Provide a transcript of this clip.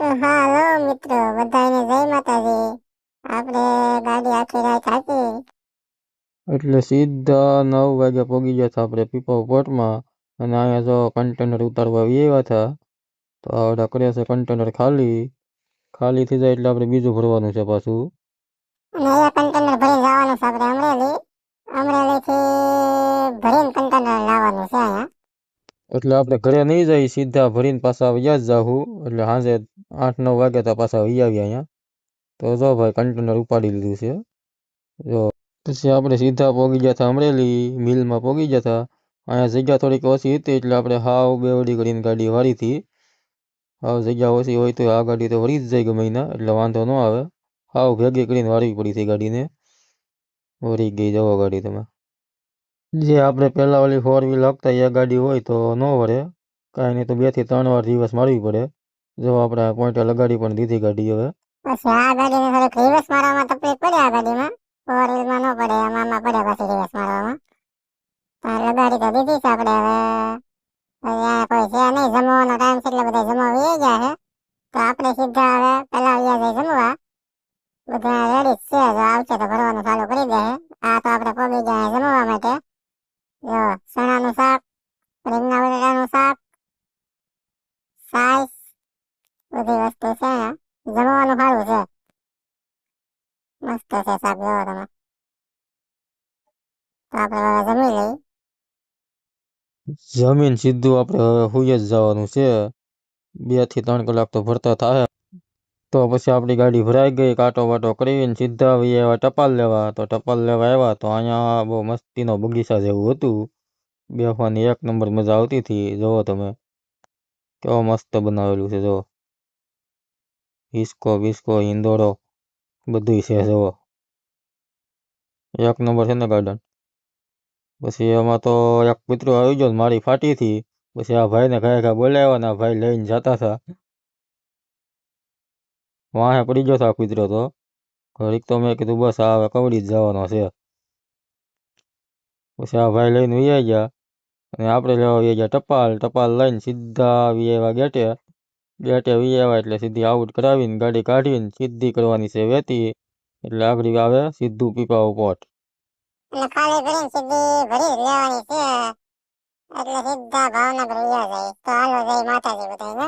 હાલો મિત્રો, બધાને જય માતાજી. આપણે ગાડી આખી રાત હાકી. એટલે સીધા 9 વાગ્યા પોગી ગયા હતા આપણે પીપા પોર્ટમાં. અને અહીંયા જો કન્ટેનર ઉતારવા આવ્યા હતા. તો આવડા કર્યા છે કન્ટેનર ખાલી થઈ જાય એટલે આપણે બીજું ભરવાનું છે પાછું. અને અહીંયા કન્ટેનર ભરીને જવાનું છે આપણે અમરેલી. અમરેલીથી ભરીને કન્ટેનર લાવવાનું છે અહીંયા. એટલે આપણે ઘરે નહીં જઈ, સીધા ભરીને પાછા આવ્યા જ જાહું. એટલે સાંજે 8-9 વાગ્યા તા પાછા આવી આવ્યા અહીંયા. તો જો ભાઈ કન્ટેનર ઉપાડી લીધું છે. જો પછી આપણે સીધા પોગી ગયા હતા અમરેલી, મિલમાં પોગી ગયા હતા. અહીંયા જગ્યા થોડીક ઓછી હતી એટલે આપણે હાવ બેવડી કરીને ગાડી વાળી હતી. હાવ જગ્યા ઓછી હોય તો આ ગાડી તો વળી જ જાય ગમે ના, એટલે વાંધો ન આવે. હાવ ભેગી કરીને વાળવી પડી હતી ગાડીને. વળી ગઈ જવો ગાડી તમે. જે આપણે પહેલાં ઓલી 4 વ્હીલ હાંકતા એ ગાડી હોય તો ન વળે, કાંઈ નહીં તો 2 થી 3 વાર રિવર્સ મારવી પડે. જો આપણે પોઈન્ટે લગાડી પણ દીધી ગાડી હવે. પછી આ ગાડીને થોડીક રિવર્સ મારવામાં તકલીફ પડે. આ ગાડીમાં 4 વ્હીલમાં ન પડે, આમાં પડે પાછી રિવર્સ મારવામાં. લગાડી તો દીધી છે આપણે હવે. અહીંયા કોઈ છે નહીં, જમવાનો ટાઈમ છે એટલે બધા જમવા વહી ગયા છે. તો આપણે સીધા હવે પહેલા વહી જાય જમવા. બધા રેડી જ છે, જો આવશે તો ભરવાનું ચાલુ કરી દે. આ તો આપણે પોગી ગયા જમવા માટે. જો ચણાનું શાક, રીંગણા બટાટાનું શાક, છાશ, બધી વસ્તુ છે અહીંયા. જમવાનું સારું છે, મસ્ત છે શાક. જોવો તમે. તો આપણે હવે જમી લઈ. જમીન સીધું આપણે હવે હુઈ જ જવાનું છે. 2 થી 3 કલાક તો ભરતા થાય. તો પછી આપણી ગાડી ભરાઈ ગઈ, કાંટો વાટો કરીને સીધા આવી આવ્યા ટપાલ લેવા. તો ટપાલ લેવા આવ્યા તો અહીંયા બહુ મસ્તીનો બગીચા જેવું હતું. બેસવાની 1 નંબર મજા આવતી હતી. જુઓ તમે કેવો મસ્ત બનાવેલું છે. જુઓ હિસકો બિસ્કો હિંદોરો બધુંય છે. જુઓ 1 નંબર છે ને ગાર્ડન. પછી એમાં તો એક કૂતરો આવી ગયો, મારી ફાટી હતી. પછી આ ભાઈને ઘાય બોલાવ્યા ને આ ભાઈ લઈને જતા હતા. વાહે પડી ગયો હતો આ કૂતરો તો. ઘડીક તો મેં કીધું બસ આ હવે કવડી જ જવાનો છે. પછી આ ભાઈ લઈને વહી ગયા અને આપણે લેવા વહી ગયા ટપાલ લઈને સીધા આવી આવ્યા ગેટે વહી આવ્યા. એટલે સીધી આઉટ કરાવીને ગાડી કાઢીને સીધી કરવાની છે વેતી. એટલે આગળ આવે સીધું પીપાવ પોર્ટ. એટલે ખાલી કરીને સીધી ભરી લેવાની છે. એટલે સીધા ભાવનગર વહી જાય. તો હાલો જય માતાજી બધાને.